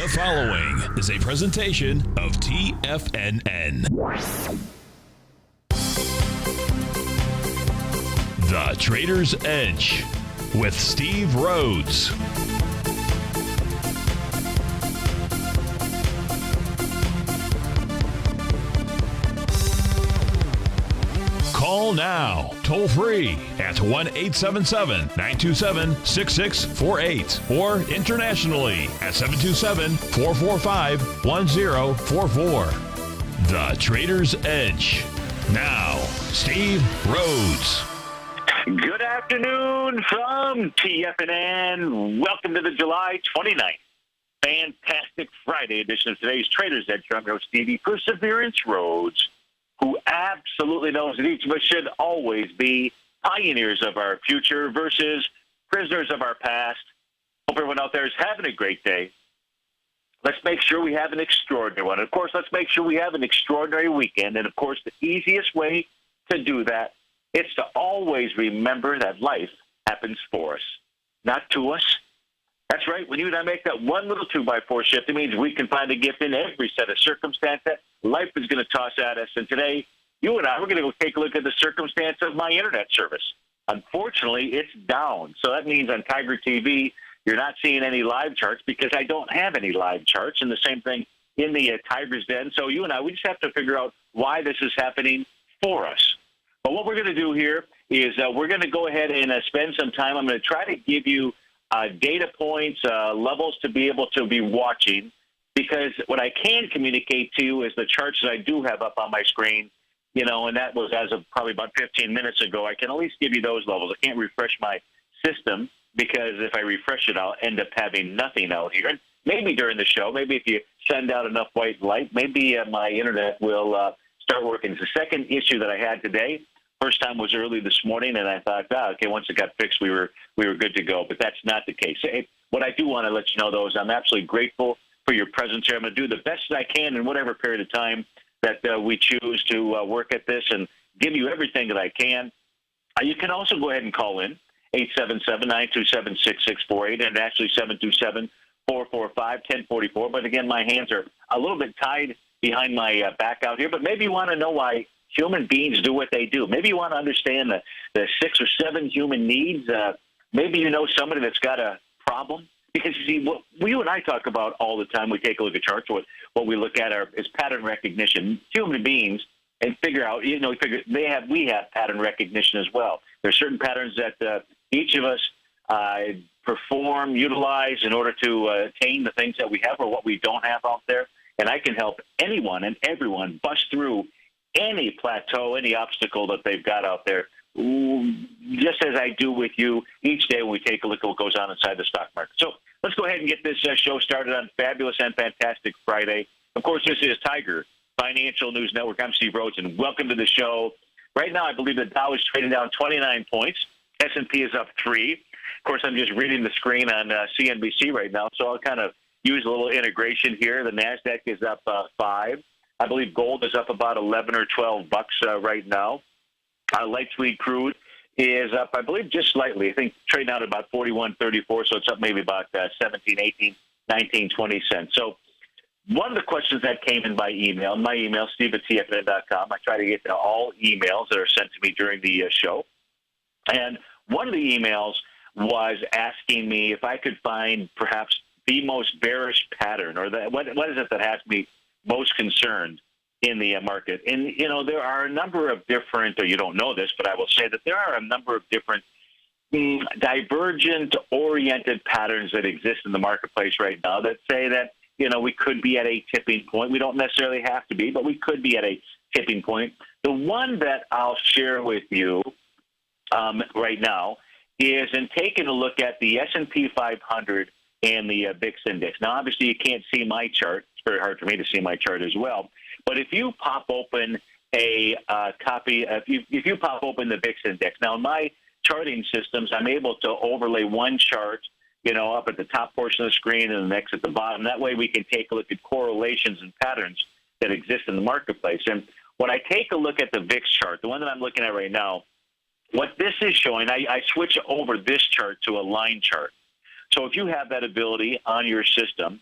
The following is a presentation of TFNN. The Trader's Edge with Steve Rhodes. Call now, toll free at 1-877-927-6648 or internationally at 727-445-1044. The Trader's Edge. Now, Steve Rhodes. Good afternoon from TFNN. Welcome to the July 29th, fantastic Friday edition of today's Trader's Edge. I'm your host, Stevie Perseverance Rhodes, who absolutely knows that each of us should always be pioneers of our future versus prisoners of our past. Hope everyone out there is having a great day. Let's make sure we have an extraordinary one. Of course, let's make sure we have an extraordinary weekend. And, of course, the easiest way to do that is to always remember that life happens for us, not to us. That's right. When you and I make that one little 2x4 shift, it means we can find a gift in every set of circumstance that life is going to toss at us. And today, you and I, we're going to go take a look at the circumstance of my internet service. Unfortunately, it's down. So that means on TigerTV, you're not seeing any live charts because I don't have any live charts. And the same thing in the Tiger's Den. So you and I, we just have to figure out why this is happening for us. But what we're going to do here is we're going to go ahead and spend some time. I'm going to try to give you data points, levels to be able to be watching, because what I can communicate to you is the charts that I do have up on my screen, you know, and that was as of probably about 15 minutes ago. I can at least give you those levels. I can't refresh my system because if I refresh it, I'll end up having nothing out here. And maybe during the show, maybe if you send out enough white light, maybe my internet will start working. It's the second issue that I had today. First time was early this morning, and I thought, okay, once it got fixed, we were good to go. But that's not the case. Hey, what I do want to let you know, though, is I'm absolutely grateful for your presence here. I'm going to do the best that I can in whatever period of time that we choose to work at this and give you everything that I can. You can also go ahead and call in, 877-927-6648, and actually 727-445-1044. But, again, my hands are a little bit tied behind my back out here. But maybe you want to know why human beings do what they do. Maybe you want to understand the 6 or 7 human needs. Maybe you know somebody that's got a problem. Because, you see, what you and I talk about all the time, we take a look at charts, what we look at is pattern recognition. Human beings, and figure out, you know, we have pattern recognition as well. There are certain patterns that each of us perform, utilize in order to attain the things that we have or what we don't have out there. And I can help anyone and everyone bust through any plateau, any obstacle that they've got out there, just as I do with you each day when we take a look at what goes on inside the stock market. So let's go ahead and get this show started on fabulous and fantastic Friday. Of course, this is Tiger Financial News Network. I'm Steve Rhodes, and welcome to the show. Right now, I believe the Dow is trading down 29 points. S&P is up 3. Of course, I'm just reading the screen on CNBC right now, so I'll kind of use a little integration here. The NASDAQ is up 5. I believe gold is up about 11 or 12 bucks right now. Light sweet crude is up, I believe, just slightly. I think trading out at about 41.34, so it's up maybe about 17, 18, 19, 20 cents. So one of the questions that came in by email, my email, steve@tfnn.com, I try to get to all emails that are sent to me during the show. And one of the emails was asking me if I could find perhaps the most bearish pattern, or what is it that has me most concerned in the market. And, you know, there are a number of different, or you don't know this, but I will say that there are a number of different divergent-oriented patterns that exist in the marketplace right now that say that, you know, we could be at a tipping point. We don't necessarily have to be, but we could be at a tipping point. The one that I'll share with you right now is in taking a look at the S&P 500 and the VIX index. Now, obviously, you can't see my chart. It's very hard for me to see my chart as well. But if you pop open a copy, if you pop open the VIX index, now in my charting systems, I'm able to overlay one chart, you know, up at the top portion of the screen and the next at the bottom. That way we can take a look at correlations and patterns that exist in the marketplace. And when I take a look at the VIX chart, the one that I'm looking at right now, what this is showing, I switch over this chart to a line chart. So if you have that ability on your system,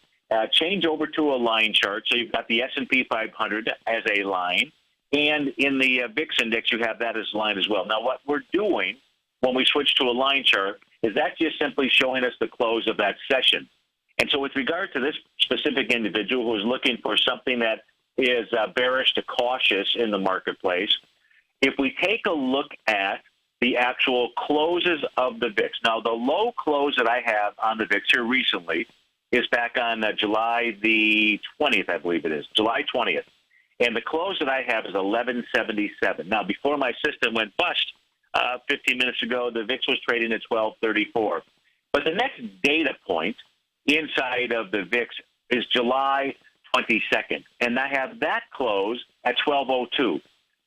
change over to a line chart. So you've got the S&P 500 as a line, and in the VIX index, you have that as a line as well. Now, what we're doing when we switch to a line chart is that's just simply showing us the close of that session. And so with regard to this specific individual who is looking for something that is bearish to cautious in the marketplace, if we take a look at the actual closes of the VIX. Now, the low close that I have on the VIX here recently is back on July the 20th, I believe it is, July 20th. And the close that I have is 1177. Now, before my system went bust 15 minutes ago, the VIX was trading at 1234. But the next data point inside of the VIX is July 22nd, and I have that close at 1202.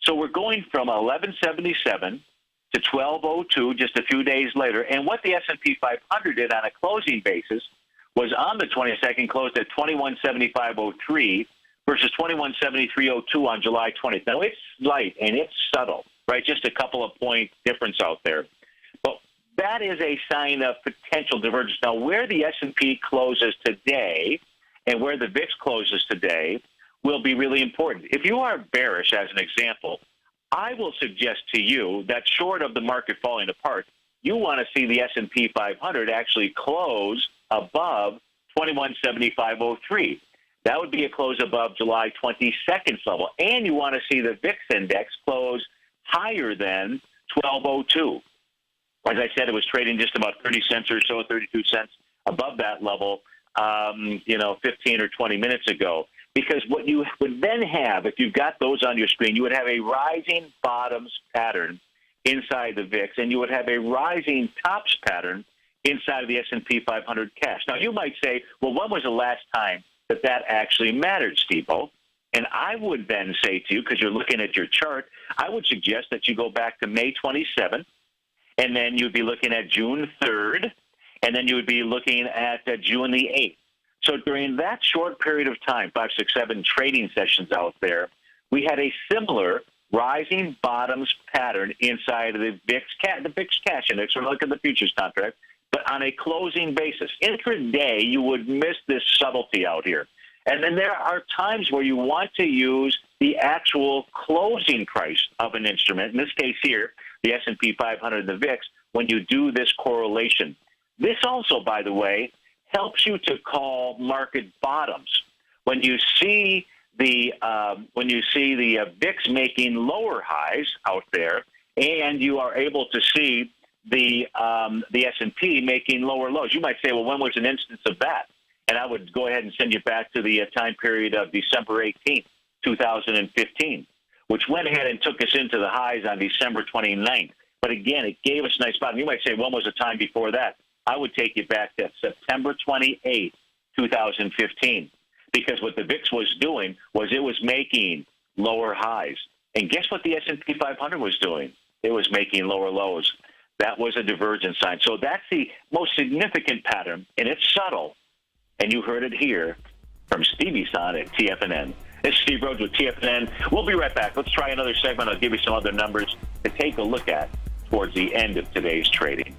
So we're going from 1177 to 1202 just a few days later. And what the S&P 500 did on a closing basis was on the 22nd closed at 2175.03 versus 2173.02 on July 20th. Now, it's light and it's subtle, right? Just a couple of point difference out there. But that is a sign of potential divergence. Now, where the S&P closes today and where the VIX closes today will be really important. If you are bearish, as an example, I will suggest to you that short of the market falling apart, you want to see the S&P 500 actually close above 2175.03. That would be a close above July 22nd's level. And you want to see the VIX index close higher than 1202. As I said, it was trading just about 30 cents or so, 32 cents above that level, 15 or 20 minutes ago. Because what you would then have, if you've got those on your screen, you would have a rising bottoms pattern inside the VIX, and you would have a rising tops pattern inside of the S&P 500 cash. Now, you might say, well, when was the last time that actually mattered, Steve-O? And I would then say to you, because you're looking at your chart, I would suggest that you go back to May 27th, and then you'd be looking at June 3rd, and then you would be looking at June the 8th. So during that short period of time, 5, 6, 7 trading sessions out there, we had a similar rising bottoms pattern inside of the VIX cash index. We're looking at the futures contract, but on a closing basis. Intraday, you would miss this subtlety out here. And then there are times where you want to use the actual closing price of an instrument, in this case here, the S&P 500 and the VIX, when you do this correlation. This also, by the way, helps you to call market bottoms. When you see the VIX making lower highs out there, and you are able to see the S&P making lower lows, you might say, well, when was an instance of that? And I would go ahead and send you back to the time period of December 18th, 2015, which went ahead and took us into the highs on December 29th. But again, it gave us a nice bottom. You might say, when was the time before that? I would take you back to September 28th, 2015, because what the VIX was doing was it was making lower highs. And guess what the S&P 500 was doing? It was making lower lows. That was a divergence sign. So that's the most significant pattern, and it's subtle. And you heard it here from Stevie Son at TFNN. This is Steve Rhodes with TFNN. We'll be right back. Let's try another segment. I'll give you some other numbers to take a look at towards the end of today's trading.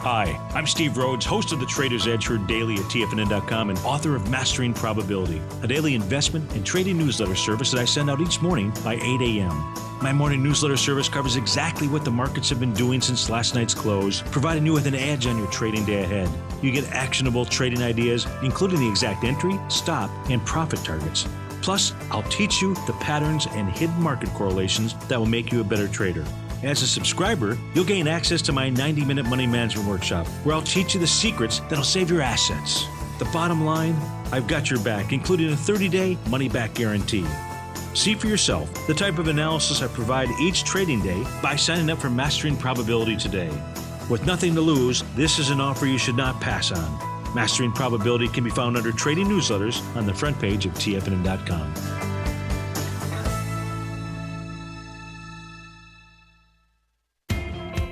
Hi, I'm Steve Rhodes, host of the Trader's Edge, heard daily at TFNN.com and author of Mastering Probability, a daily investment and trading newsletter service that I send out each morning by 8 a.m. My morning newsletter service covers exactly what the markets have been doing since last night's close, providing you with an edge on your trading day ahead. You get actionable trading ideas, including the exact entry, stop, and profit targets. Plus, I'll teach you the patterns and hidden market correlations that will make you a better trader. As a subscriber, you'll gain access to my 90-minute money management workshop, where I'll teach you the secrets that'll save your assets. The bottom line, I've got your back, including a 30-day money-back guarantee. See for yourself the type of analysis I provide each trading day by signing up for Mastering Probability today. With nothing to lose, this is an offer you should not pass on. Mastering Probability can be found under Trading Newsletters on the front page of TFNN.com.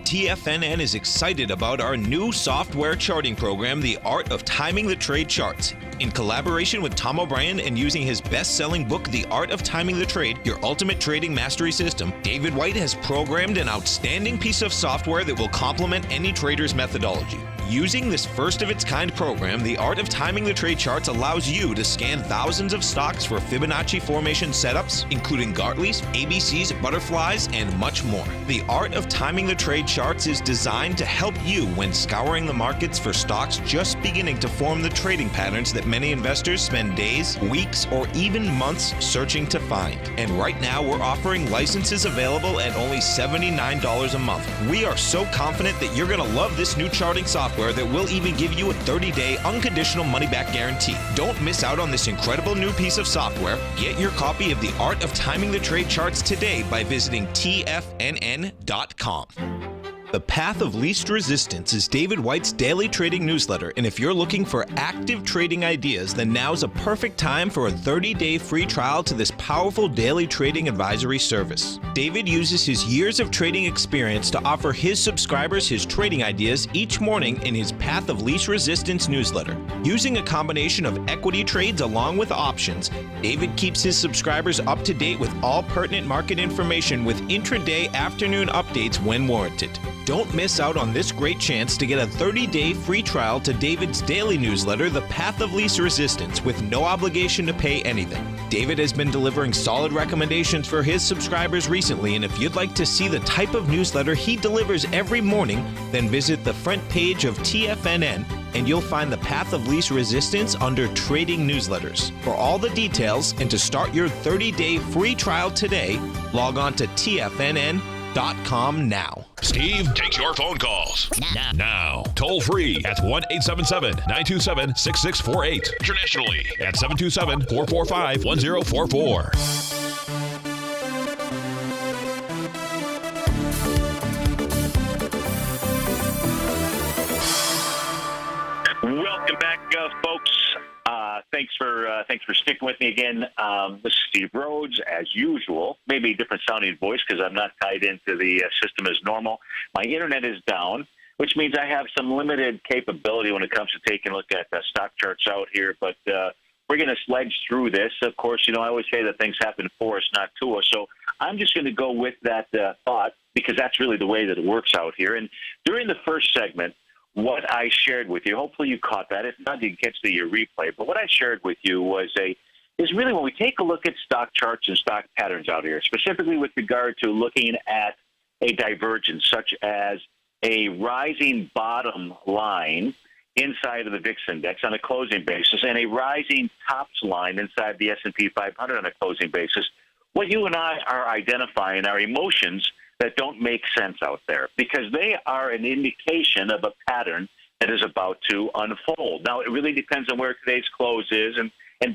TFNN is excited about our new software charting program, The Art of Timing the Trade Charts. In collaboration with Tom O'Brien and using his best-selling book, The Art of Timing the Trade, Your Ultimate Trading Mastery System, David White has programmed an outstanding piece of software that will complement any trader's methodology. Using this first-of-its-kind program, The Art of Timing the Trade Charts allows you to scan thousands of stocks for Fibonacci formation setups, including Gartley's, ABC's, butterflies, and much more. The Art of Timing the Trade Charts is designed to help you when scouring the markets for stocks just beginning to form the trading patterns that many investors spend days, weeks, or even months searching to find. And right now, we're offering licenses available at only $79 a month. We are so confident that you're going to love this new charting software that will even give you a 30-day unconditional money-back guarantee. Don't miss out on this incredible new piece of software. Get your copy of The Art of Timing the Trade Charts today by visiting TFNN.com. The Path of Least Resistance is David White's daily trading newsletter, and if you're looking for active trading ideas, then now's a perfect time for a 30-day free trial to this powerful daily trading advisory service. David uses his years of trading experience to offer his subscribers his trading ideas each morning in his Path of Least Resistance newsletter. Using a combination of equity trades along with options, David keeps his subscribers up to date with all pertinent market information with intraday afternoon updates when warranted. Don't miss out on this great chance to get a 30-day free trial to David's daily newsletter, The Path of Least Resistance, with no obligation to pay anything. David has been delivering solid recommendations for his subscribers recently, and if you'd like to see the type of newsletter he delivers every morning, then visit the front page of TFNN and you'll find the Path of Least Resistance under Trading Newsletters. For all the details and to start your 30-day free trial today, log on to TFNN.com now. Steve takes your phone calls now. Toll free at 1-877-927-6648. Internationally at 727-445-1044. Welcome back, folks. Thanks for sticking with me again. This is Steve Rhodes, as usual. Maybe a different sounding voice because I'm not tied into the system as normal. My internet is down, which means I have some limited capability when it comes to taking a look at stock charts out here. But we're going to sledge through this. Of course, I always say that things happen for us, not to us. So I'm just going to go with that thought because that's really the way that it works out here. And during the first segment, what I shared with you, hopefully you caught that. If not, you can catch the replay. But what I shared with you is really when we take a look at stock charts and stock patterns out here, specifically with regard to looking at a divergence, such as a rising bottom line inside of the VIX index on a closing basis and a rising tops line inside the S&P 500 on a closing basis, what you and I are identifying are emotions that don't make sense out there because they are an indication of a pattern that is about to unfold. Now, it really depends on where today's close is, and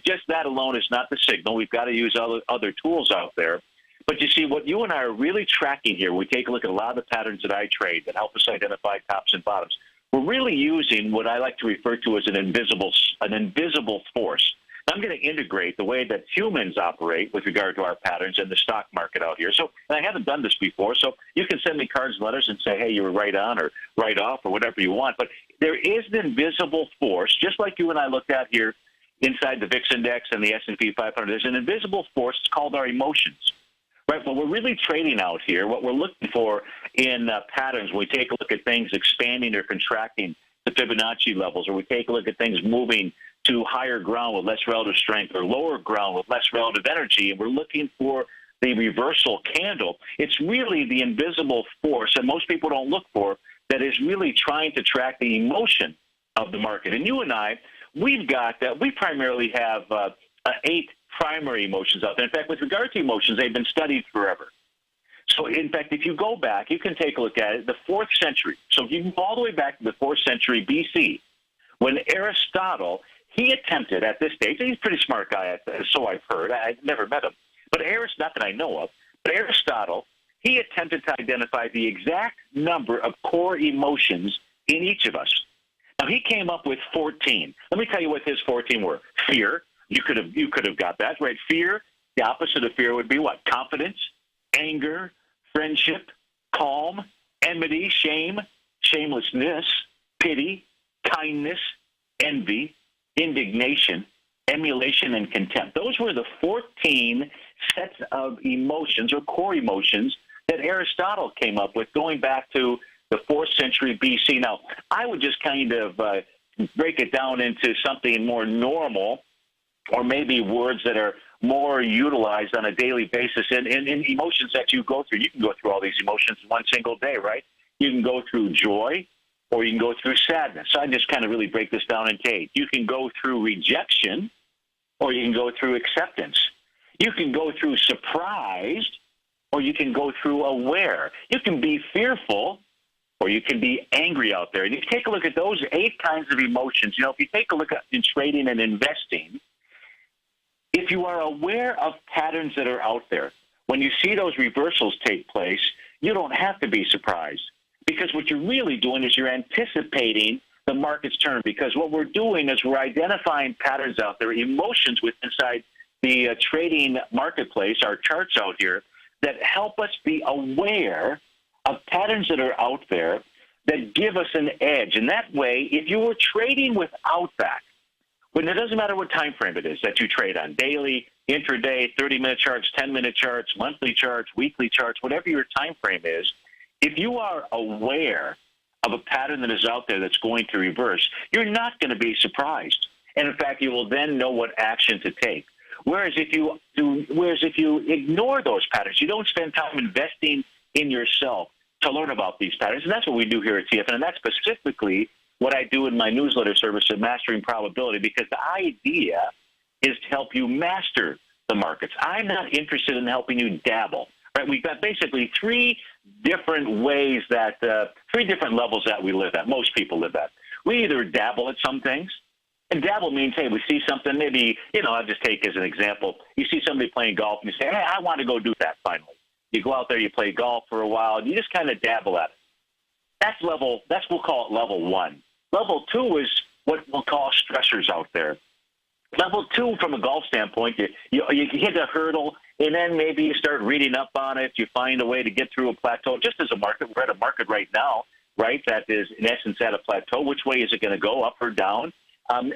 just that alone is not the signal. We've got to use other tools out there. But you see, what you and I are really tracking here, we take a look at a lot of the patterns that I trade that help us identify tops and bottoms. We're really using what I like to refer to as an invisible force. I'm going to integrate the way that humans operate with regard to our patterns in the stock market out here. So, and I haven't done this before, so you can send me cards and letters and say, hey, you were right on or right off or whatever you want. But there is an invisible force, just like you and I looked at here inside the VIX index and the S&P 500. There's an invisible force. It's called our emotions. Right, but we're really trading out here. What we're looking for in patterns, when we take a look at things expanding or contracting the Fibonacci levels, or we take a look at things moving to higher ground with less relative strength or lower ground with less relative energy, and we're looking for the reversal candle. It's really the invisible force, and most people don't look for, that is really trying to track the emotion of the market. And you and I, we primarily have 8 primary emotions out there. In fact, with regard to emotions, they've been studied forever. So, in fact, if you go back, you can take a look at it, the 4th century. So if you go all the way back to the 4th century BC, when Aristotle, he attempted at this stage, he's a pretty smart guy, so I've heard. I've never met him. But not that I know of, but Aristotle, he attempted to identify the exact number of core emotions in each of us. Now, he came up with 14. Let me tell you what his 14 were. Fear. You could have got that, right? Fear. The opposite of fear would be what? Confidence, anger, friendship, calm, enmity, shame, shamelessness, pity, kindness, envy, indignation, emulation, and contempt. Those were the 14 sets of emotions or core emotions that Aristotle came up with going back to the 4th century BC. Now, I would just kind of break it down into something more normal, or maybe words that are more utilized on a daily basis in emotions that you go through. You can go through all these emotions in one single day, right? You can go through joy, or you can go through sadness. So I just kind of really break this down into 8. You can go through rejection, or you can go through acceptance. You can go through surprised, or you can go through aware. You can be fearful, or you can be angry out there. And if you take a look at those 8 kinds of emotions, if you take a look at in trading and investing, if you are aware of patterns that are out there, when you see those reversals take place, you don't have to be surprised, because what you're really doing is you're anticipating the market's turn, because what we're doing is we're identifying patterns out there, emotions inside the trading marketplace, our charts out here, that help us be aware of patterns that are out there that give us an edge. And that way, if you were trading without that, when it doesn't matter what time frame it is that you trade on, daily, intraday, 30-minute charts, 10-minute charts, monthly charts, weekly charts, whatever your time frame is, if you are aware of a pattern that is out there that's going to reverse, you're not going to be surprised. And in fact, you will then know what action to take. Whereas if you ignore those patterns, you don't spend time investing in yourself to learn about these patterns. And that's what we do here at TFNN, and that's specifically what I do in my newsletter service of Mastering Probability, because the idea is to help you master the markets. I'm not interested in helping you dabble. Right? We've got basically 3 different ways that 3 different levels that we live at. Most people live at. We either dabble at some things, and dabble means, hey, we see something, maybe, I'll just take as an example. You see somebody playing golf, and you say, hey, I want to go do that finally. You go out there, you play golf for a while, and you just kind of dabble at it. We'll call it level 1. Level 2 is what we'll call stressors out there. Level 2, from a golf standpoint, you hit a hurdle, and then maybe you start reading up on it. You find a way to get through a plateau. Just as a market, we're at a market right now, right, that is, in essence, at a plateau. Which way is it going to go, up or down? And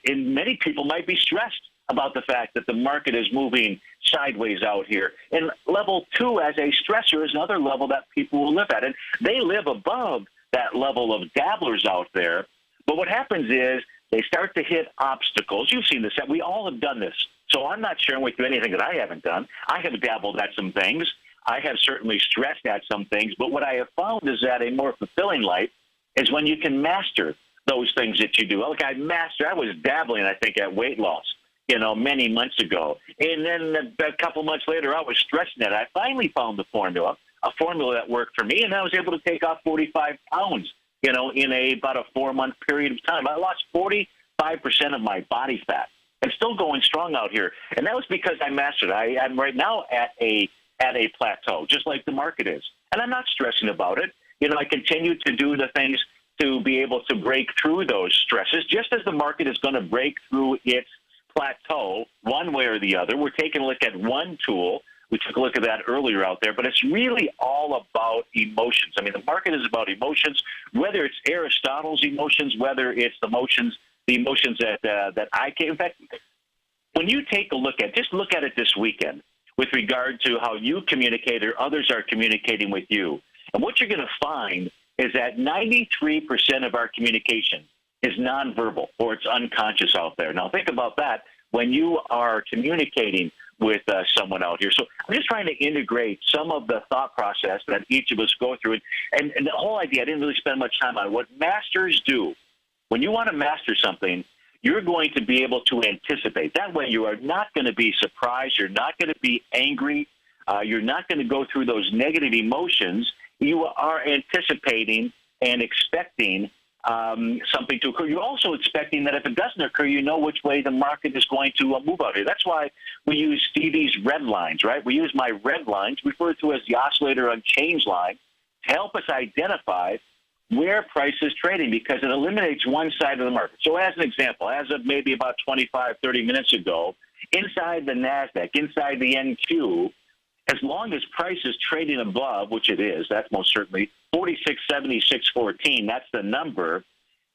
many people might be stressed about the fact that the market is moving sideways out here. And level 2, as a stressor, is another level that people will live at. And they live above that level of dabblers out there. But what happens is they start to hit obstacles. You've seen this. We all have done this. So I'm not sharing with you anything that I haven't done. I have dabbled at some things. I have certainly stressed at some things. But what I have found is that a more fulfilling life is when you can master those things that you do. Look, I was dabbling, I think, at weight loss, many months ago. And then a couple months later, I was stressing it. I finally found a formula that worked for me, and I was able to take off 45 pounds, in about a 4-month period of time. I lost 45% of my body fat. I'm still going strong out here. And that was because I mastered it. I'm right now at a plateau, just like the market is. And I'm not stressing about it. I continue to do the things to be able to break through those stresses, just as the market is going to break through its plateau one way or the other. We're taking a look at one tool. We took a look at that earlier out there, but it's really all about emotions. I mean, the market is about emotions, whether it's Aristotle's emotions, whether it's the emotions that I can. In fact, when you take a look at it this weekend with regard to how you communicate or others are communicating with you. And what you're going to find is that 93% of our communication is nonverbal, or it's unconscious out there. Now, think about that when you are communicating with someone out here. So I'm just trying to integrate some of the thought process that each of us go through. And the whole idea, I didn't really spend much time on it. What masters do, when you want to master something, you're going to be able to anticipate. That way you are not going to be surprised. You're not going to be angry. You're not going to go through those negative emotions. You are anticipating and expecting something to occur. You're also expecting that if it doesn't occur, you know which way the market is going to move out here. That's why we use Stevie's red lines, right? We use my red lines, referred to as the oscillator unchanged line, to help us identify where price is trading, because it eliminates one side of the market. So as an example, as of maybe about 25, 30 minutes ago, inside the NASDAQ, inside the NQ, as long as price is trading above, which it is, that's most certainly 46.70, 614. That's the number.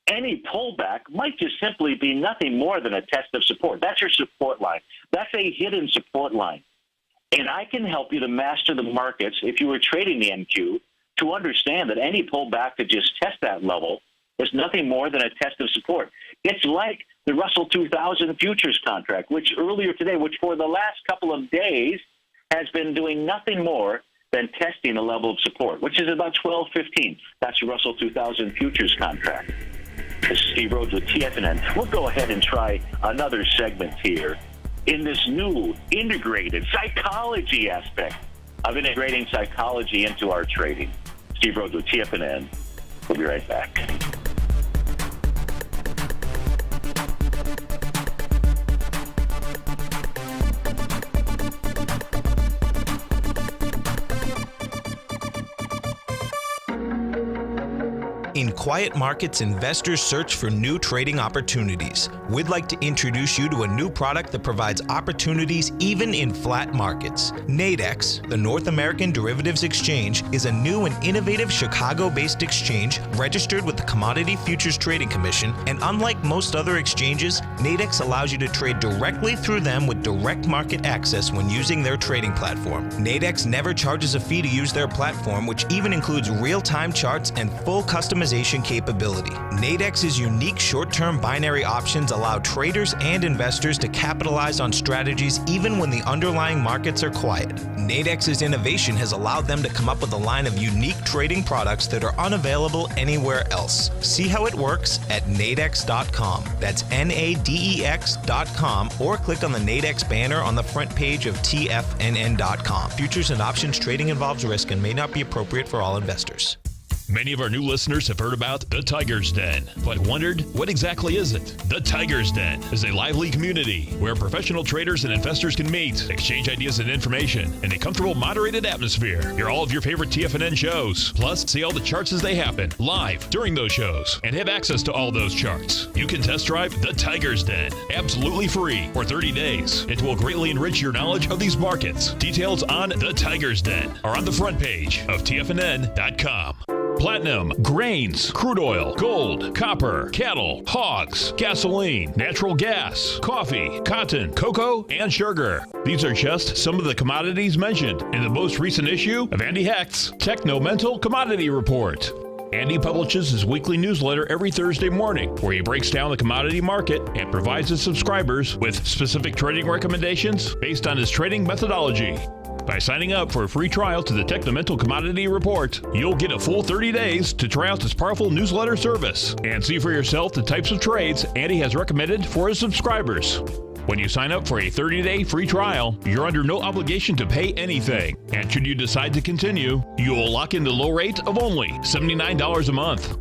Any pullback might just simply be nothing more than a test of support. That's your support line. That's a hidden support line. And I can help you to master the markets if you were trading the NQ to understand that any pullback to just test that level is nothing more than a test of support. It's like the Russell 2000 futures contract, which earlier today, which for the last couple of days has been doing nothing more than testing a level of support, which is about 12.15. That's the Russell 2000 futures contract. This is Steve Rhodes with TFNN. We'll go ahead and try another segment here in this new integrated psychology aspect of integrating psychology into our trading. Steve Rhodes with TFNN. We'll be right back. In quiet markets, investors search for new trading opportunities. We'd like to introduce you to a new product that provides opportunities even in flat markets. Nadex, the North American Derivatives Exchange, is a new and innovative Chicago-based exchange registered with the Commodity Futures Trading Commission, and unlike most other exchanges, Nadex allows you to trade directly through them with direct market access when using their trading platform. Nadex never charges a fee to use their platform, which even includes real-time charts and full customization capability. Nadex's unique short-term binary options allow traders and investors to capitalize on strategies even when the underlying markets are quiet. Nadex's innovation has allowed them to come up with a line of unique trading products that are unavailable anywhere else. See how it works at nadex.com. That's NADEX.com, or click on the Nadex banner on the front page of TFNN.com. Futures and options trading involves risk and may not be appropriate for all investors. Many of our new listeners have heard about the Tiger's Den, but wondered, what exactly is it? The Tiger's Den is a lively community where professional traders and investors can meet, exchange ideas and information in a comfortable, moderated atmosphere. Hear all of your favorite TFNN shows, plus see all the charts as they happen live during those shows, and have access to all those charts. You can test drive the Tiger's Den absolutely free for 30 days. It will greatly enrich your knowledge of these markets. Details on the Tiger's Den are on the front page of TFNN.com. Platinum, grains, crude oil, gold, copper, cattle, hogs, gasoline, natural gas, coffee, cotton, cocoa, and sugar. These are just some of the commodities mentioned in the most recent issue of Andy Hecht's Techno-Mental Commodity Report. Andy publishes his weekly newsletter every Thursday morning, where he breaks down the commodity market and provides his subscribers with specific trading recommendations based on his trading methodology. By signing up for a free trial to the Techno-Mental Commodity Report, you'll get a full 30 days to try out this powerful newsletter service and see for yourself the types of trades Andy has recommended for his subscribers. When you sign up for a 30-day free trial, you're under no obligation to pay anything. And should you decide to continue, you will lock in the low rate of only $79 a month.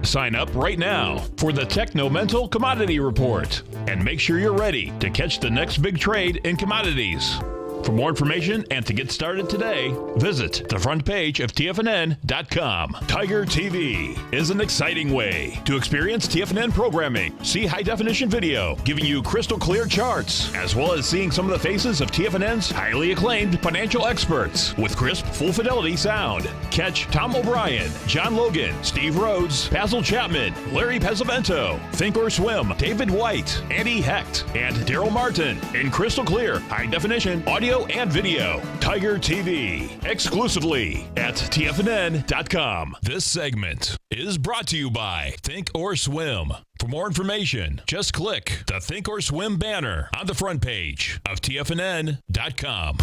Sign up right now for the Techno-Mental Commodity Report and make sure you're ready to catch the next big trade in commodities. For more information and to get started today, visit the front page of TFNN.com. TigerTV is an exciting way to experience TFNN programming. See high-definition video giving you crystal clear charts, as well as seeing some of the faces of TFNN's highly acclaimed financial experts with crisp, full-fidelity sound. Catch Tom O'Brien, John Logan, Steve Rhodes, Basil Chapman, Larry Pesavento, Think or Swim, David White, Andy Hecht, and Daryl Martin in crystal clear, high-definition audio and video. Tiger TV, exclusively at TFNN.com. This segment is brought to you by Think or Swim. For more information, just click the Think or Swim banner on the front page of TFNN.com.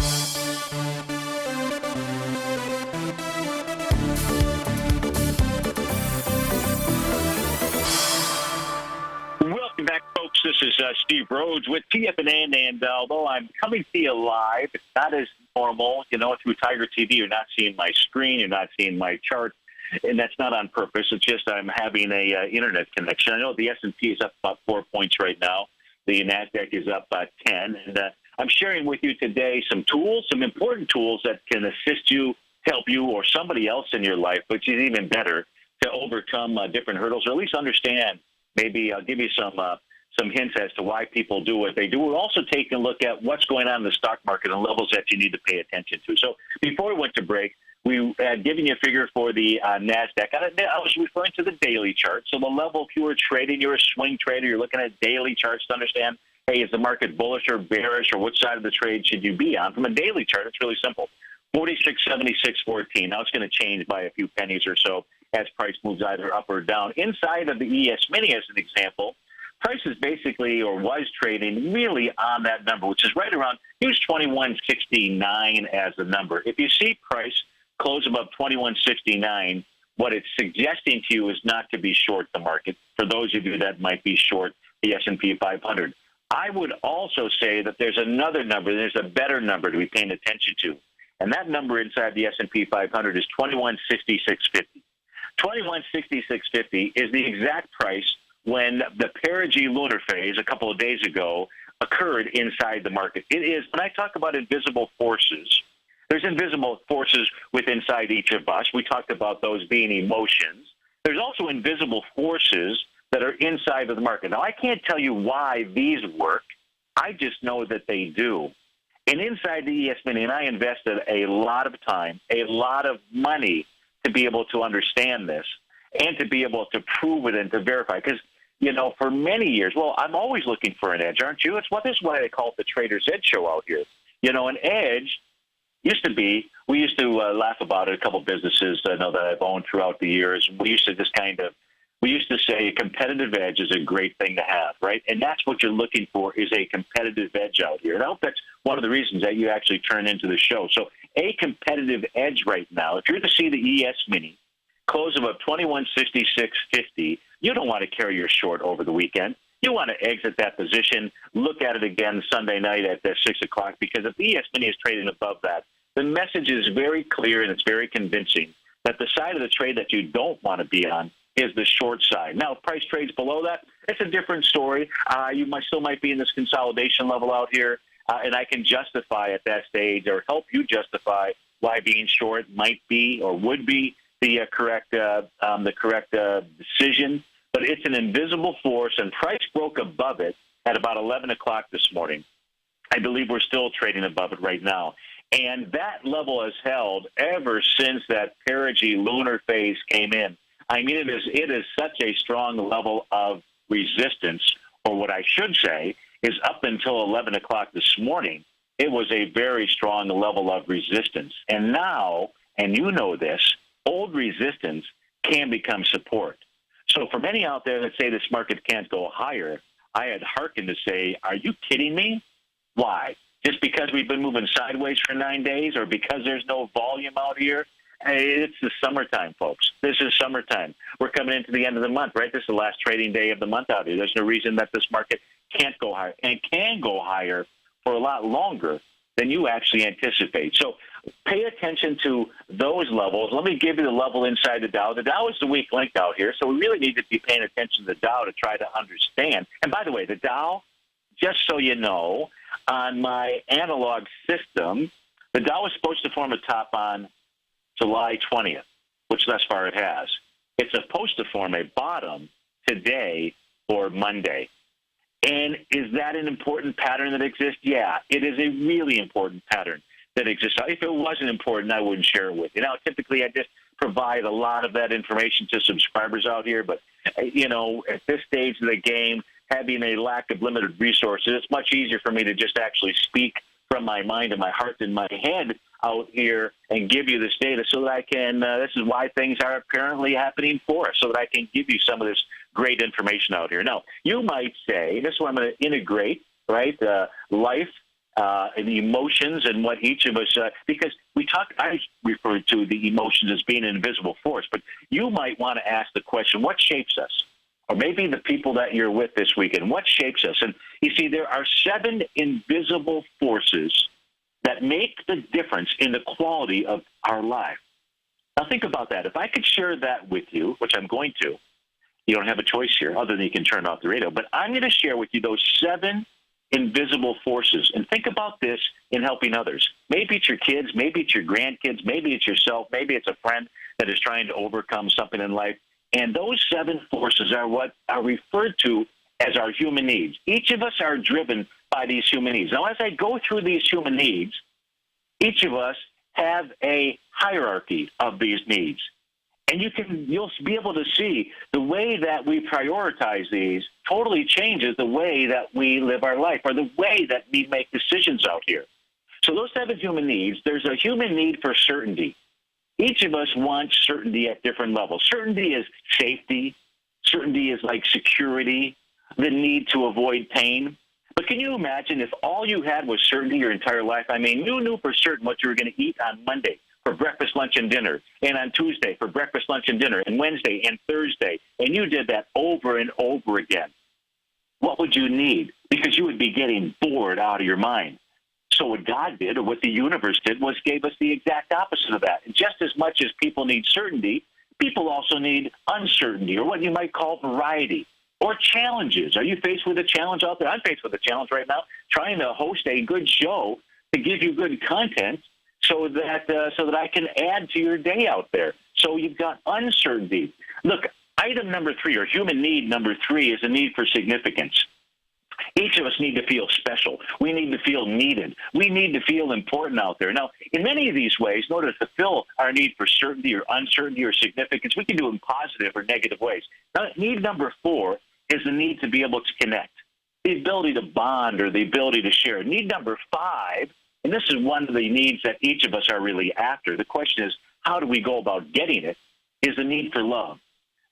Welcome back, folks. This is Steve Rhodes with TFNN, and although I'm coming to you live, it's not as normal. You know, through Tiger TV, you're not seeing my screen, you're not seeing my chart, and that's not on purpose. It's just I'm having a internet connection. I know the S&P is up about 4 points right now. The NASDAQ is up 10, and I'm sharing with you today some tools, some important tools that can assist you, help you, or somebody else in your life, which is even better, to overcome different hurdles, or at least understand. Maybe I'll give you some some hints as to why people do what they do. We're also taking a look at what's going on in the stock market and levels that you need to pay attention to. So before we went to break, we had given you a figure for the NASDAQ. I was referring to the daily chart. So the level, if you were trading, you're a swing trader, you're looking at daily charts to understand, hey, is the market bullish or bearish, or which side of the trade should you be on? From a daily chart, it's really simple. 46.76.14. Now it's going to change by a few pennies or so as price moves either up or down. Inside of the ES Mini, as an example, price is basically, or was trading really on that number, which is right around, use 21.69 as the number. If you see price close above 21.69, what it's suggesting to you is not to be short the market, for those of you that might be short the S&P 500. I would also say that there's another number, there's a better number to be paying attention to, and that number inside the S&P 500 is 21.6650. 21.6650 is the exact price when the perigee lunar phase a couple of days ago occurred inside the market. It is, when I talk about invisible forces, there's invisible forces within inside each of us. We talked about those being emotions. There's also invisible forces that are inside of the market. Now, I can't tell you why these work. I just know that they do. And inside the ES Mini, and I invested a lot of time, a lot of money to be able to understand this and to be able to prove it and to verify. Because, you know, for many years, well, I'm always looking for an edge, aren't you? This is why they call it the Trader's Edge show out here. You know, an edge used to be, we used to laugh about it, a couple businesses I know that I've owned throughout the years. We used to just we used to say a competitive edge is a great thing to have, right? And that's what you're looking for, is a competitive edge out here. And I hope that's one of the reasons that you actually turn into the show. So a competitive edge right now, if you're to see the ES Mini close above 21.6650, you don't want to carry your short over the weekend. You want to exit that position, look at it again Sunday night at 6 o'clock, because if the ES Mini is trading above that, the message is very clear and it's very convincing that the side of the trade that you don't want to be on is the short side. Now, if price trades below that, it's a different story. You still might be in this consolidation level out here, and I can justify at that stage, or help you justify why being short might be or would be the correct decision. But it's an invisible force, and price broke above it at about 11 o'clock this morning. I believe we're still trading above it right now. And that level has held ever since that perigee lunar phase came in. I mean, it is such a strong level of resistance, or what I should say is up until 11 o'clock this morning, it was a very strong level of resistance. And now, and you know this, old resistance can become support. So for many out there that say this market can't go higher, I had hearkened to say, are you kidding me? Why? Just because we've been moving sideways for 9 days, or because there's no volume out here? Hey, it's the summertime, folks. This is summertime. We're coming into the end of the month, right? This is the last trading day of the month out here. There's no reason that this market can't go higher, and can go higher for a lot longer than you actually anticipate. So pay attention to those levels. Let me give you the level inside the Dow. The Dow is the weak link out here, so we really need to be paying attention to the Dow to try to understand. And by the way, the Dow, just so you know, on my analog system, the Dow is supposed to form a top on July 20th, which thus far it has. It's supposed to form a bottom today or Monday. And is that an important pattern that exists? Yeah, it is a really important pattern that exists. If it wasn't important, I wouldn't share it with you. Now, typically, I just provide a lot of that information to subscribers out here. But, you know, at this stage of the game, having a lack of limited resources, it's much easier for me to just actually speak from my mind and my heart and my head out here and give you this data so that I can, this is why things are apparently happening for us, so that I can give you some of this great information out here. Now, you might say, this is where I'm going to integrate, right, life and the emotions and what each of us, because I refer to the emotions as being an invisible force, but you might want to ask the question, what shapes us? Or maybe the people that you're with this weekend, what shapes us? And you see, there are 7 invisible forces that make the difference in the quality of our life. Now think about that. If I could share that with you, which I'm going to, you don't have a choice here other than you can turn off the radio, but I'm going to share with you those 7 invisible forces. And think about this in helping others. Maybe it's your kids, maybe it's your grandkids, maybe it's yourself, maybe it's a friend that is trying to overcome something in life. And those 7 forces are what are referred to as our human needs. Each of us are driven by these human needs. Now, as I go through these human needs, each of us have a hierarchy of these needs. And you'll be able to see the way that we prioritize these totally changes the way that we live our life, or the way that we make decisions out here. So those 7 human needs, there's a human need for certainty. Each of us wants certainty at different levels. Certainty is safety. Certainty is like security, the need to avoid pain. But can you imagine if all you had was certainty your entire life? I mean, you knew for certain what you were going to eat on Monday for breakfast, lunch, and dinner, and on Tuesday for breakfast, lunch, and dinner, and Wednesday and Thursday, and you did that over and over again. What would you need? Because you would be getting bored out of your mind. So what God did, or what the universe did, was gave us the exact opposite of that. And just as much as people need certainty, people also need uncertainty, or what you might call variety, or challenges. Are you faced with a challenge out there? I'm faced with a challenge right now, trying to host a good show to give you good content so that I can add to your day out there. So you've got uncertainty. Look, item number 3, or human need number 3, is a need for significance. Each of us need to feel special. We need to feel needed. We need to feel important out there. Now, in many of these ways, in order to fulfill our need for certainty or uncertainty or significance, we can do it in positive or negative ways. Now, need number 4 is the need to be able to connect, the ability to bond or the ability to share. Need number 5, and this is one of the needs that each of us are really after. The question is, how do we go about getting it, is the need for love.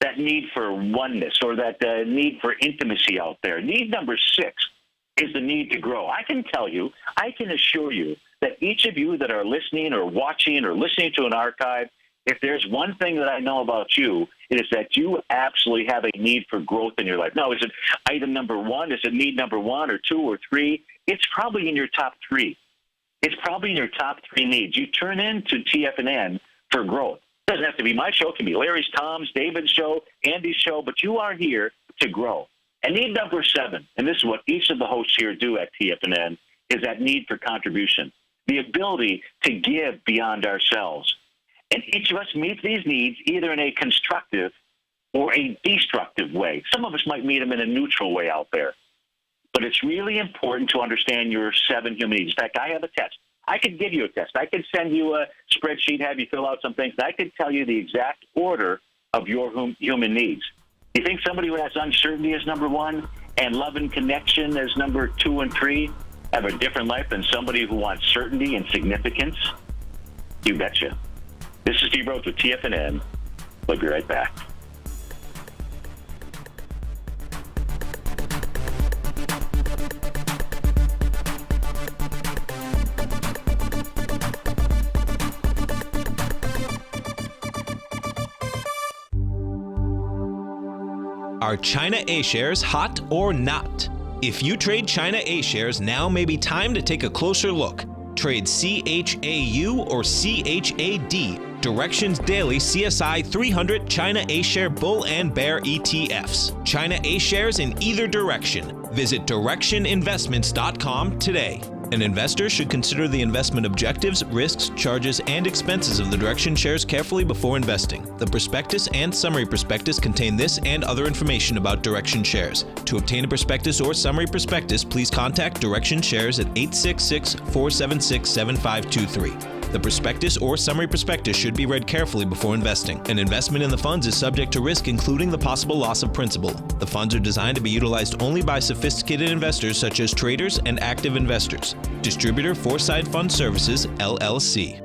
That need for oneness, or that need for intimacy out there. Need number 6 is the need to grow. I can tell you, I can assure you that each of you that are listening or watching or listening to an archive, if there's one thing that I know about you, it is that you absolutely have a need for growth in your life. Now, is it item number 1? Is it need number 1 or 2 or 3? It's probably in your top 3. It's probably in your top 3 needs. You turn into TFNN for growth. It doesn't have to be my show. It can be Larry's, Tom's, David's show, Andy's show, but you are here to grow. And need number 7, and this is what each of the hosts here do at TFNN, is that need for contribution, the ability to give beyond ourselves. And each of us meets these needs either in a constructive or a destructive way. Some of us might meet them in a neutral way out there. But it's really important to understand your 7 human needs. In fact, I have a test. I could give you a test. I could send you a spreadsheet, have you fill out some things. I could tell you the exact order of your human needs. You think somebody who has uncertainty as number 1 and love and connection as number 2 and 3 have a different life than somebody who wants certainty and significance? You betcha. This is Steve Rhodes with TFNN. We'll be right back. Are China A-shares hot or not? If you trade China A-shares, now may be time to take a closer look. Trade CHAU or CHAD, Directions Daily CSI 300 China A-share Bull and Bear ETFs. China A-shares in either direction. Visit directioninvestments.com today. An investor should consider the investment objectives, risks, charges, and expenses of the Direction shares carefully before investing. The prospectus and summary prospectus contain this and other information about Direction shares. To obtain a prospectus or summary prospectus, please contact Direction shares at 866-476-7523. The prospectus or summary prospectus should be read carefully before investing. An investment in the funds is subject to risk, including the possible loss of principal. The funds are designed to be utilized only by sophisticated investors such as traders and active investors. Distributor Foreside Fund Services, LLC.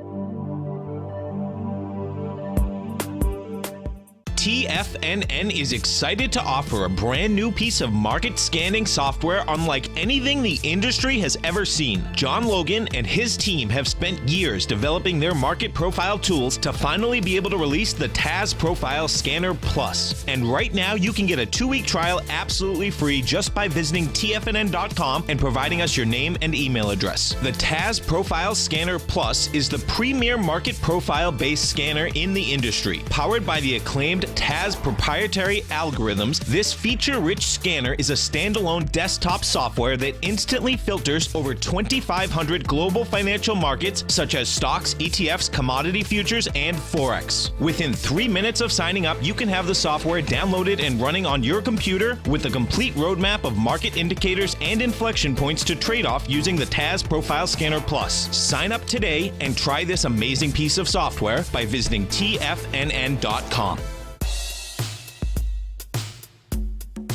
TFNN is excited to offer a brand new piece of market scanning software unlike anything the industry has ever seen. John Logan and his team have spent years developing their market profile tools to finally be able to release the TAS Profile Scanner Plus. And right now you can get a 2-week trial absolutely free just by visiting TFNN.com and providing us your name and email address. The TAS Profile Scanner Plus is the premier market profile based scanner in the industry, powered by the acclaimed with TAS proprietary algorithms, this feature-rich scanner is a standalone desktop software that instantly filters over 2,500 global financial markets such as stocks, ETFs, commodity futures, and Forex. Within 3 minutes of signing up, you can have the software downloaded and running on your computer with a complete roadmap of market indicators and inflection points to trade off using the TAS Profile Scanner Plus. Sign up today and try this amazing piece of software by visiting TFNN.com.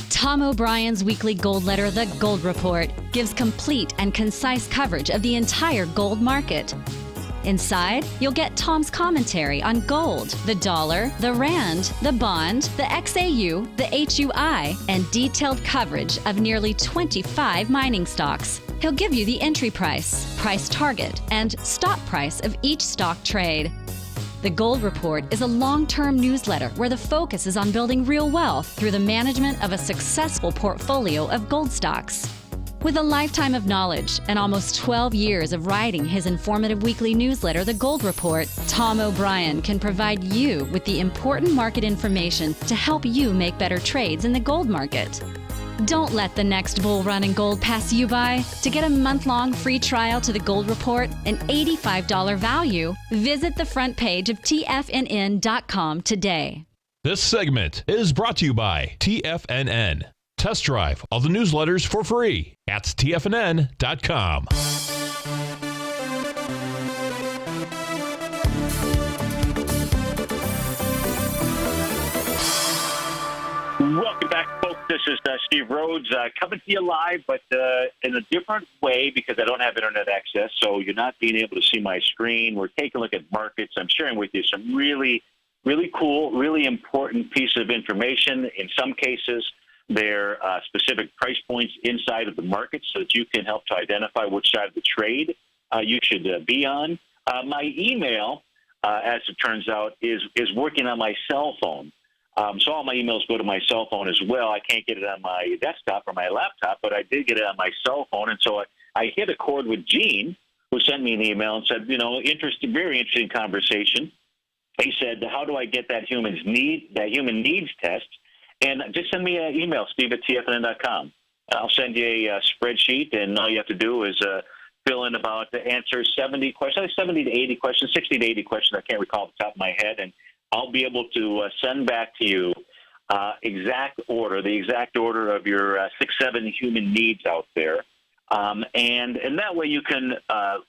Tom O'Brien's weekly gold letter, The Gold Report, gives complete and concise coverage of the entire gold market. Inside, you'll get Tom's commentary on gold, the dollar, the rand, the bond, the XAU, the HUI, and detailed coverage of nearly 25 mining stocks. He'll give you the entry price, price target, and stop price of each stock trade. The Gold Report is a long-term newsletter where the focus is on building real wealth through the management of a successful portfolio of gold stocks. With a lifetime of knowledge and almost 12 years of writing his informative weekly newsletter, The Gold Report, Tom O'Brien can provide you with the important market information to help you make better trades in the gold market. Don't let the next bull run in gold pass you by. To get a month-long free trial to The Gold Report, an $85 value, visit the front page of TFNN.com today. This segment is brought to you by TFNN. Test drive all the newsletters for free at TFNN.com. Welcome back, folks. This is Steve Rhodes coming to you live, but in a different way because I don't have internet access, so you're not being able to see my screen. We're taking a look at markets. I'm sharing with you some really, really cool, really important piece of information. In some cases, they're specific price points inside of the market so that you can help to identify which side of the trade you should be on. My email, as it turns out, is working on my cell phone. So all my emails go to my cell phone as well. I can't get it on my desktop or my laptop, but I did get it on my cell phone. And so I hit a chord with Gene, who sent me an email and said, very interesting conversation. He said, how do I get that human needs test? And just send me an email, steve@tfnn.com. I'll send you a spreadsheet, and all you have to do is fill in about the answer 70 questions, 70 to 80 questions, 60 to 80 questions. I can't recall off the top of my head. And I'll be able to send back to you the exact order of your 6-7 human needs out there. And that way you can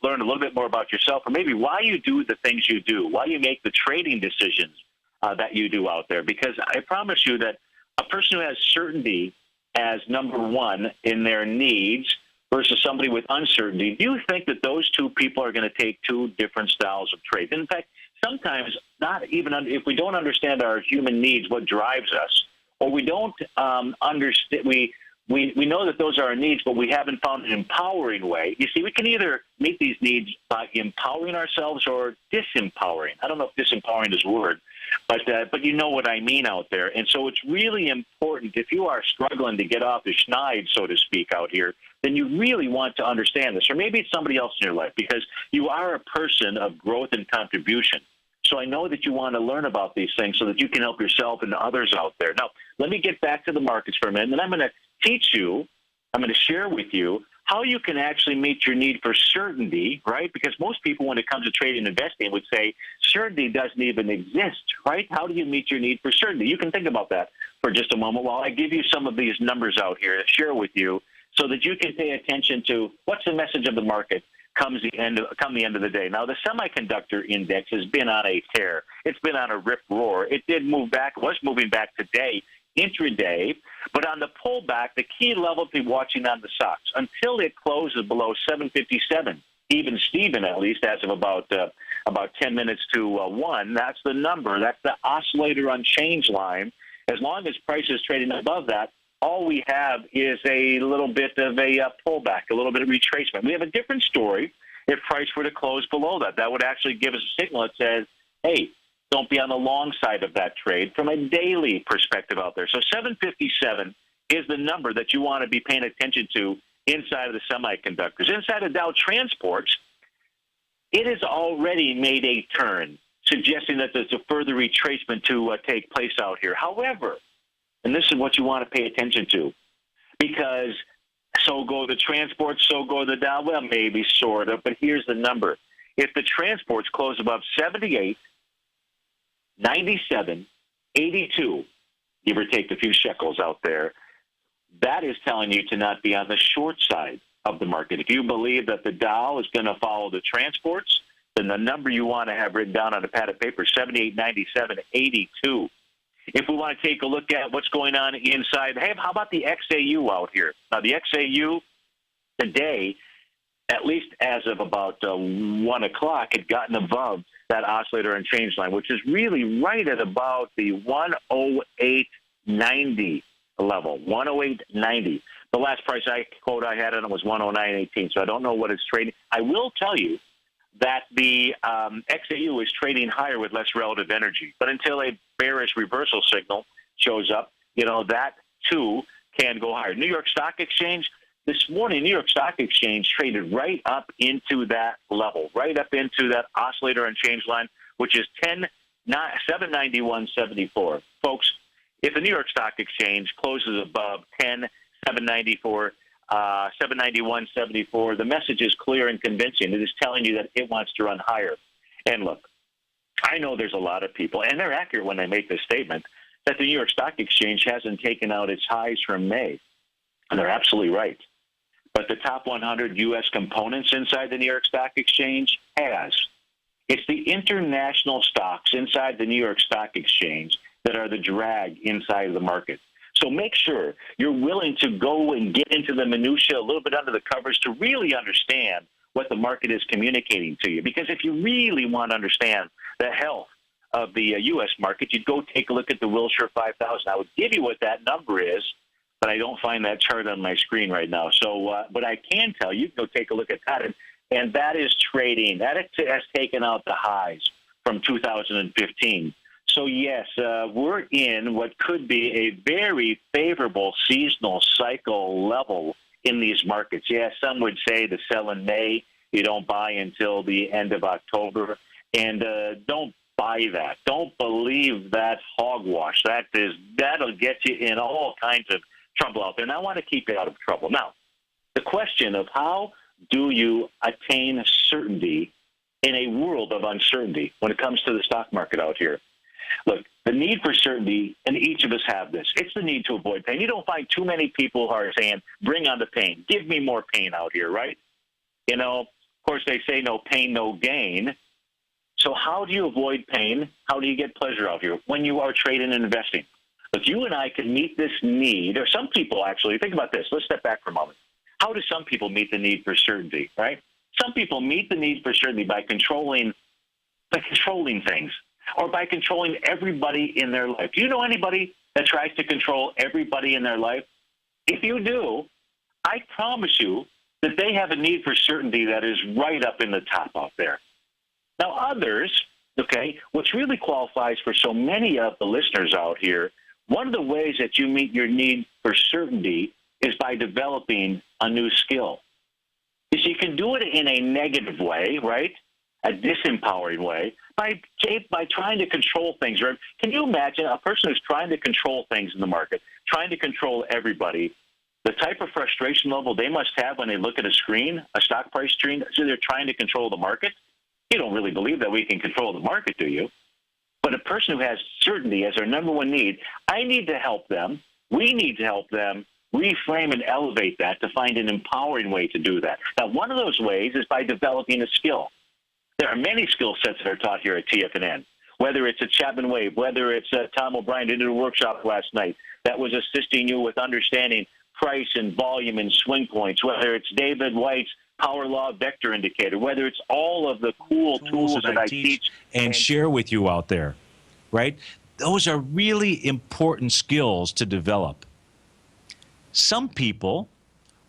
learn a little bit more about yourself, or maybe why you do the things you do, why you make the trading decisions that you do out there. Because I promise you that a person who has certainty as number one in their needs versus somebody with uncertainty, do you think that those two people are going to take two different styles of trade? In fact, sometimes not even if we don't understand our human needs, what drives us, or we don't understand, we know that those are our needs, but we haven't found an empowering way. You see, we can either meet these needs by empowering ourselves or disempowering. I don't know if disempowering is a word, but you know what I mean out there. And so it's really important, if you are struggling to get off the schneid, so to speak, out here, then you really want to understand this. Or maybe it's somebody else in your life, because you are a person of growth and contribution. So I know that you want to learn about these things so that you can help yourself and others out there. Now, let me get back to the markets for a minute, and I'm going to teach you, I'm going to share with you how you can actually meet your need for certainty, right? Because most people, when it comes to trading and investing, would say certainty doesn't even exist, right? How do you meet your need for certainty? You can think about that for just a moment while I give you some of these numbers out here to share with you so that you can pay attention to what's the message of the market come the end of the day. Now, the semiconductor index has been on a tear. It's been on a rip roar. It did move back, was moving back today, intraday, but on the pullback, the key level to be watching on the stocks until it closes below 757, even Steven, at least as of about 10 minutes to 1. That's the number. That's the oscillator unchanged line. As long as price is trading above that, all we have is a little bit of a pullback, a little bit of retracement. We have a different story if price were to close below that. That would actually give us a signal that says, hey, don't be on the long side of that trade from a daily perspective out there. So 757 is the number that you want to be paying attention to inside of the semiconductors. Inside of Dow Transports, it has already made a turn. suggesting that there's a further retracement to take place out here. However, and this is what you want to pay attention to, because so go the transports, so go the Dow. Well, maybe, sort of, but here's the number. If the transports close above 78, 97, 82, give or take a few shekels out there, that is telling you to not be on the short side of the market. If you believe that the Dow is going to follow the transports, then the number you want to have written down on a pad of paper is 78, 97, 82. If we want to take a look at what's going on inside, hey, how about the XAU out here? Now, the XAU today, at least as of about 1 o'clock, had gotten above that oscillator and change line, which is really right at about the 108.90 level, 108.90. The last price quote I had on it was 109.18, so I don't know what it's trading. I will tell you that the XAU is trading higher with less relative energy. But until a bearish reversal signal shows up, that too can go higher. New York Stock Exchange, this morning, New York Stock Exchange traded right up into that level, right up into that oscillator and change line, which is 791.74. Folks, if the New York Stock Exchange closes above 10.794, 791.74, the message is clear and convincing. It is telling you that it wants to run higher. And look, I know there's a lot of people, and they're accurate when they make this statement, that the New York Stock Exchange hasn't taken out its highs from May. And they're absolutely right. But the top 100 U.S. components inside the New York Stock Exchange has. It's the international stocks inside the New York Stock Exchange that are the drag inside of the market. So make sure you're willing to go and get into the minutia a little bit under the covers to really understand what the market is communicating to you. Because if you really want to understand the health of the U.S. market, you'd go take a look at the Wilshire 5000. I would give you what that number is, but I don't find that chart on my screen right now. So but I can tell you, go take a look at that. And that is trading. That has taken out the highs from 2015. So, yes, we're in what could be a very favorable seasonal cycle level in these markets. Yes, some would say to sell in May, you don't buy until the end of October. And don't buy that. Don't believe that hogwash. That'll get you in all kinds of trouble out there. And I want to keep you out of trouble. Now, the question of how do you attain certainty in a world of uncertainty when it comes to the stock market out here? Look, the need for certainty, and each of us have this, it's the need to avoid pain. You don't find too many people who are saying, bring on the pain. Give me more pain out here, right? Of course, they say no pain, no gain. So how do you avoid pain? How do you get pleasure out here when you are trading and investing? If you and I can meet this need, or some people actually, think about this. Let's step back for a moment. How do some people meet the need for certainty, right? Some people meet the need for certainty by controlling things, or by controlling everybody in their life. Do you know anybody that tries to control everybody in their life? If you do, I promise you that they have a need for certainty that is right up in the top out there. Now, others, okay, which really qualifies for so many of the listeners out here, one of the ways that you meet your need for certainty is by developing a new skill. You can do it in a negative way, right? A disempowering way, by trying to control things. Or can you imagine a person who's trying to control things in the market, trying to control everybody, the type of frustration level they must have when they look at a screen, a stock price screen, so they're trying to control the market? You don't really believe that we can control the market, do you? But a person who has certainty as their number one need, I need to help them, we need to help them reframe and elevate that to find an empowering way to do that. Now, one of those ways is by developing a skill. There are many skill sets that are taught here at TFNN, whether it's a Chapman Wave, whether it's Tom O'Brien did a workshop last night that was assisting you with understanding price and volume and swing points, whether it's David White's Power Law Vector Indicator, whether it's all of the cool tools that I teach and share with you out there, right? Those are really important skills to develop. Some people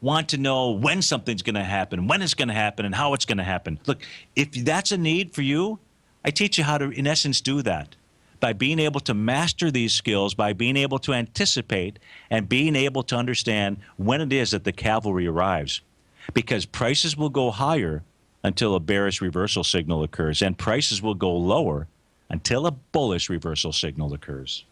want to know when something's going to happen, when it's going to happen, and how it's going to happen. Look, if that's a need for you, I teach you how to, in essence, do that. By being able to master these skills, by being able to anticipate and being able to understand when it is that the cavalry arrives. Because prices will go higher until a bearish reversal signal occurs, and prices will go lower until a bullish reversal signal occurs.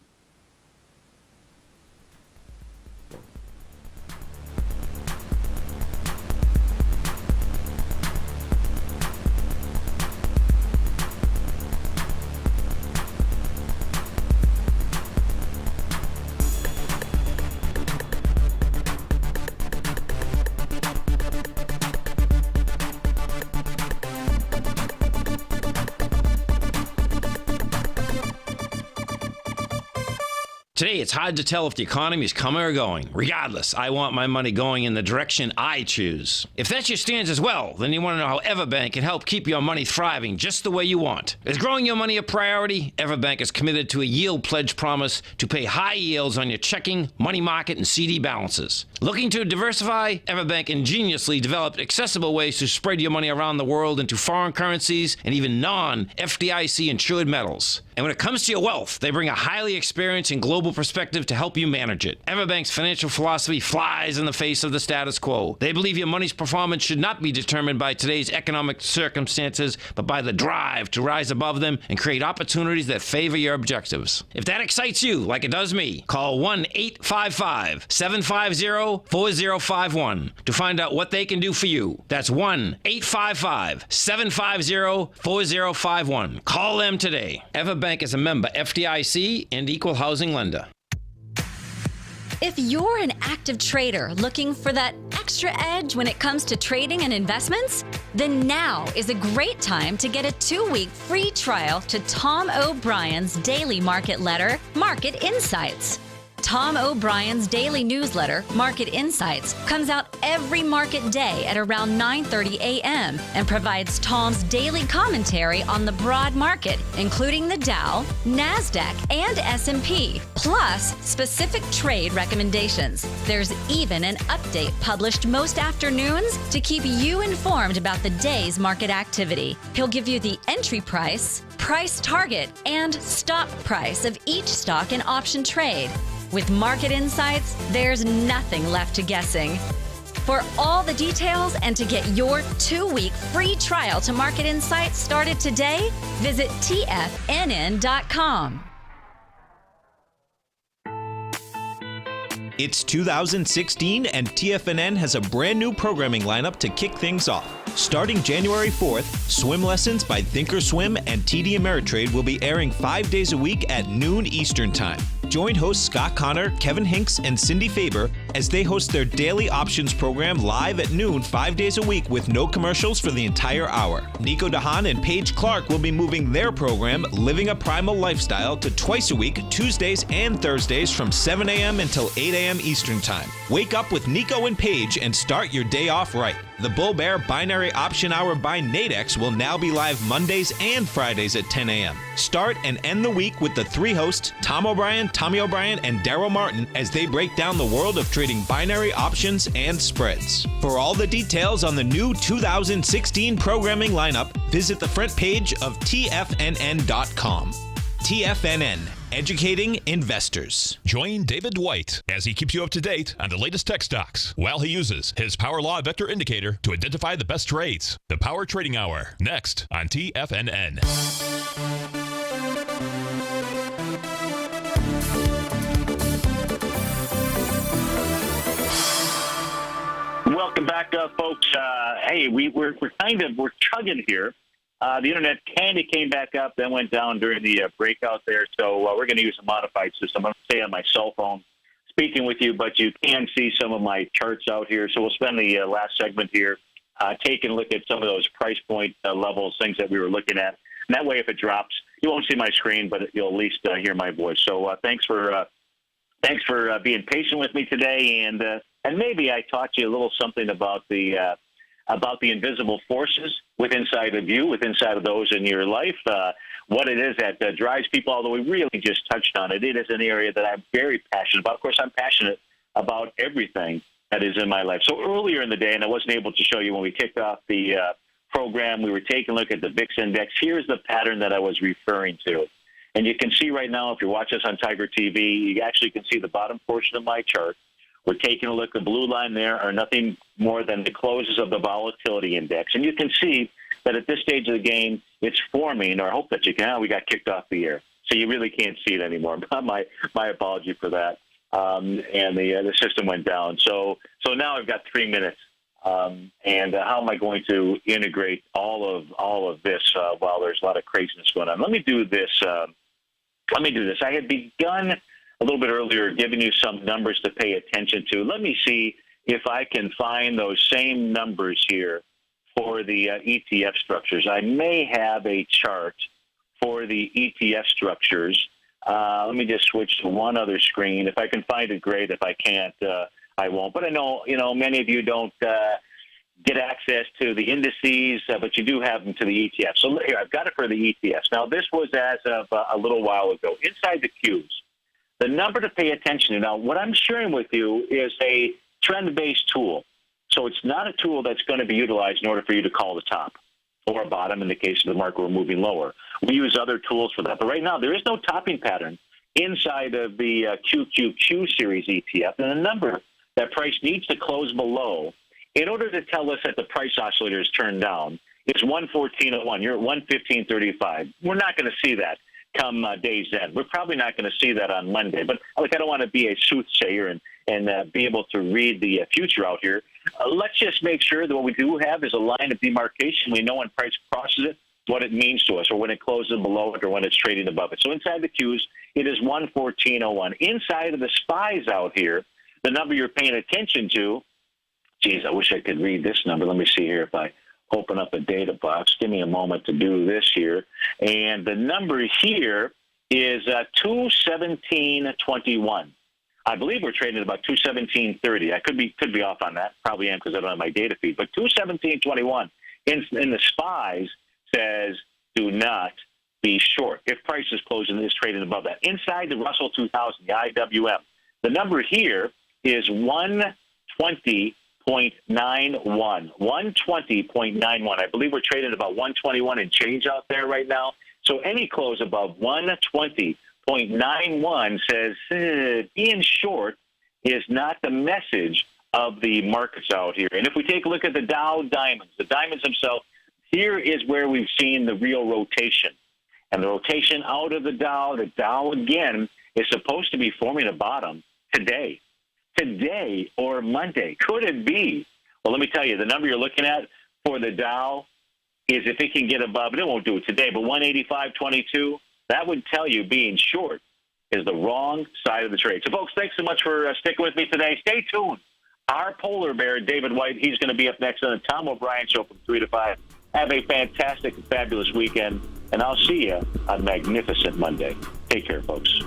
Today, it's hard to tell if the economy is coming or going. Regardless, I want my money going in the direction I choose. If that's your stance as well, then you want to know how Everbank can help keep your money thriving just the way you want. Is growing your money a priority? Everbank is committed to a yield pledge promise to pay high yields on your checking, money market, and CD balances. Looking to diversify? Everbank ingeniously developed accessible ways to spread your money around the world into foreign currencies and even non-FDIC insured metals. And when it comes to your wealth, they bring a highly experienced and global perspective to help you manage it. Everbank's financial philosophy flies in the face of the status quo. They believe your money's performance should not be determined by today's economic circumstances, but by the drive to rise above them and create opportunities that favor your objectives. If that excites you, like it does me, call 1-855-750-4051 to find out what they can do for you. That's 1-855-750-4051. Call them today. Everbank is a member FDIC and equal housing lender. If you're an active trader looking for that extra edge when it comes to trading and investments, then now is a great time to get a 2-week free trial to Tom O'Brien's daily market letter, Market Insights. Tom O'Brien's daily newsletter, Market Insights, comes out every market day at around 9:30 a.m. and provides Tom's daily commentary on the broad market, including the Dow, NASDAQ, and S&P, plus specific trade recommendations. There's even an update published most afternoons to keep you informed about the day's market activity. He'll give you the entry price, price target, and stop price of each stock and option trade. With Market Insights, there's nothing left to guessing. For all the details and to get your 2-week free trial to Market Insights started today, visit TFNN.com. It's 2016 and TFNN has a brand new programming lineup to kick things off. Starting January 4th, Swim Lessons by Thinkorswim and TD Ameritrade will be airing 5 days a week at noon Eastern Time. Join hosts Scott Connor, Kevin Hinks, and Cindy Faber as they host their daily options program live at noon 5 days a week with no commercials for the entire hour. Nico DeHaan and Paige Clark will be moving their program, Living a Primal Lifestyle, to twice a week, Tuesdays and Thursdays from 7 a.m. until 8 a.m. Eastern Time. Wake up with Nico and Paige and start your day off right. The Bull Bear Binary Option Hour by Nadex will now be live Mondays and Fridays at 10 a.m. Start and end the week with the 3 hosts, Tom O'Brien, Tommy O'Brien, and Daryl Martin, as they break down the world of trading binary options and spreads. For all the details on the new 2016 programming lineup, visit the front page of TFNN.com. TFNN, educating investors. Join David Dwight as he keeps you up to date on the latest tech stocks while he uses his Power Law Vector Indicator to identify the best trades. The Power Trading Hour, next on TFNN. Welcome back, folks. Hey, we're chugging here. The internet kind of came back up, then went down during the breakout there. So we're going to use a modified system. I'm going to stay on my cell phone speaking with you, but you can see some of my charts out here. So we'll spend the last segment here taking a look at some of those price point levels, things that we were looking at. And that way, if it drops, you won't see my screen, but you'll at least hear my voice. So thanks for being patient with me today, and maybe I taught you a little something about the invisible forces within inside of those in your life, what it is that drives people, although we really just touched on it. It is an area that I'm very passionate about. Of course, I'm passionate about everything that is in my life. So earlier in the day, and I wasn't able to show you when we kicked off the program, we were taking a look at the VIX index. Here's the pattern that I was referring to. And you can see right now, if you watch us on TigerTV, you actually can see the bottom portion of my chart. We're taking a look. The blue line there are nothing more than the closes of the volatility index. And you can see that at this stage of the game, it's forming, or I hope that you can. We got kicked off the air, so you really can't see it anymore. My apology for that. And the system went down. So now I've got 3 minutes. And how am I going to integrate all of this while there's a lot of craziness going on? Let me do this. I had begun a little bit earlier giving you some numbers to pay attention to. Let me see if I can find those same numbers here for the ETF structures. I may have a chart for the ETF structures. Let me just switch to one other screen. If I can find it, great. If I can't, I won't. But I know, many of you don't get access to the indices, but you do have them to the ETFs. So here, I've got it for the ETFs. Now, this was as of a little while ago. Inside the Qs, the number to pay attention to. Now, what I'm sharing with you is a trend-based tool. So it's not a tool that's going to be utilized in order for you to call the top or a bottom in the case of the market we're moving lower. We use other tools for that. But right now, there is no topping pattern inside of the QQQ series ETF. And the number that price needs to close below in order to tell us that the price oscillator is turned down is 114.01. You're at 115.35. We're not going to see that come day's end. We're probably not going to see that on Monday. But look, I don't want to be a soothsayer and be able to read the future out here. Let's just make sure that what we do have is a line of demarcation. We know when price crosses it, what it means to us, or when it closes below it, or when it's trading above it. So inside the Qs, it is 114.01. Inside of the SPYs out here, the number you're paying attention to, geez, I wish I could read this number. Let me see here if I open up a data box. Give me a moment to do this here. And the number here is 217.21. I believe we're trading at about 217.30. I could be off on that. Probably am because I don't have my data feed. But 217.21 in the SPYs says do not be short. If price is closing, is trading above that. Inside the Russell 2000, the IWM, the number here is 120.91. 120.91. I believe we're trading about 121 and change out there right now. So any close above 120.91 says being short is not the message of the markets out here. And if we take a look at the Dow diamonds, the diamonds themselves, here is where we've seen the real rotation. And the rotation out of the Dow again is supposed to be forming a bottom today or Monday. Could it be? Well, let me tell you, the number you're looking at for the Dow is if it can get above, and it won't do it today, but 185.22, that would tell you being short is the wrong side of the trade. So, folks, thanks so much for sticking with me today. Stay tuned. Our polar bear, David White, he's going to be up next on the Tom O'Brien Show from 3 to 5. Have a fantastic and fabulous weekend, and I'll see you on Magnificent Monday. Take care, folks.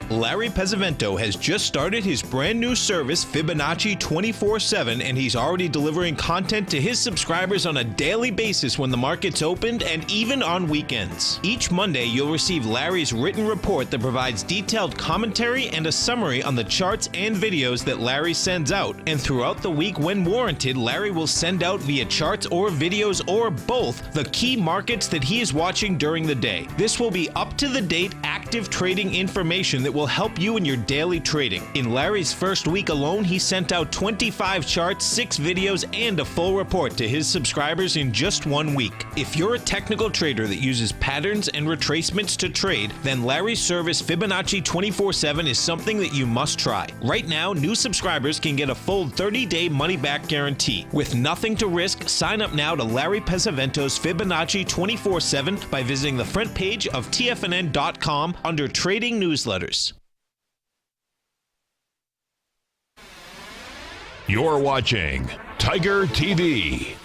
Larry Pesavento has just started his brand new service, Fibonacci 24/7, and he's already delivering content to his subscribers on a daily basis when the market's opened and even on weekends. Each Monday, you'll receive Larry's written report that provides detailed commentary and a summary on the charts and videos that Larry sends out. And throughout the week, when warranted, Larry will send out via charts or videos or both the key markets that he is watching during the day. This will be up-to-the-date, active trading information that will help you in your daily trading. In Larry's first week alone, he sent out 25 charts, 6 videos, and a full report to his subscribers in just 1 week. If you're a technical trader that uses patterns and retracements to trade, then Larry's service Fibonacci 24/7 is something that you must try. Right now, new subscribers can get a full 30-day money-back guarantee. With nothing to risk, sign up now to Larry Pesavento's Fibonacci 24/7 by visiting the front page of TFNN.com under Trading Newsletters. You're watching Tiger TV.